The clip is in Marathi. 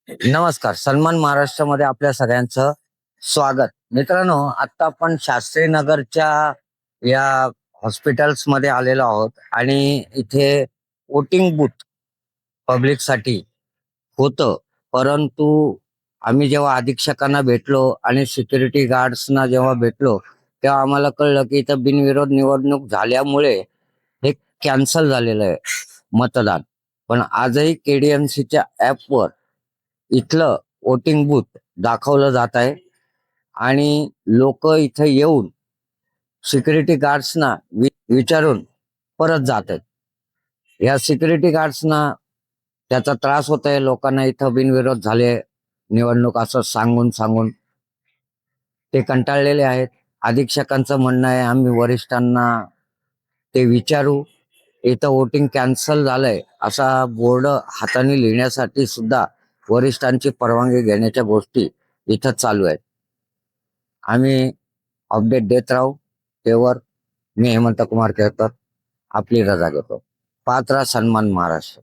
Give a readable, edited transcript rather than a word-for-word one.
नमस्कार. सन्मान महाराष्ट्रामध्ये आपल्या सगळ्यांचं स्वागत. मित्रांनो, आता आपण शास्त्री नगरच्या या हॉस्पिटल्समध्ये आलेलो आहोत आणि इथे वोटिंग बूथ पब्लिकसाठी होतं. परंतु आम्ही जेव्हा अधीक्षकांना भेटलो आणि सिक्युरिटी गार्ड्सना जेव्हा भेटलो, तेव्हा आम्हाला कळलं की इथं बिनविरोध निवडणूक झाल्यामुळे हे कॅन्सल झालेलं आहे मतदान. पण आजही KDMCच्या ॲपवर इथलं वोटिंग बूथ दाखवलं जात आहे आणि लोक इथं येऊन सिक्युरिटी गार्ड्सना विचारून परत जात आहेत. या सिक्युरिटी गार्ड्सना त्याचा त्रास होत आहे. लोकांना इथं बिनविरोध झाले निवडणूक असं सांगून सांगून ते कंटाळलेले आहेत. अधीक्षकांचं म्हणणं आहे आम्ही वरिष्ठांना ते विचारू. इथं वोटिंग कॅन्सल झालंय असा बोर्ड हाताने लिहिण्यासाठी सुद्धा वरिष्ठांची परवानगी घेण्याच्या गोष्टी इथं चालू आहेत. आम्ही अपडेट देत राहू. तेवर मी हेमंत कुमार केळकर आपली रजा घेतो. पात्रा सन्मान महाराष्ट्र.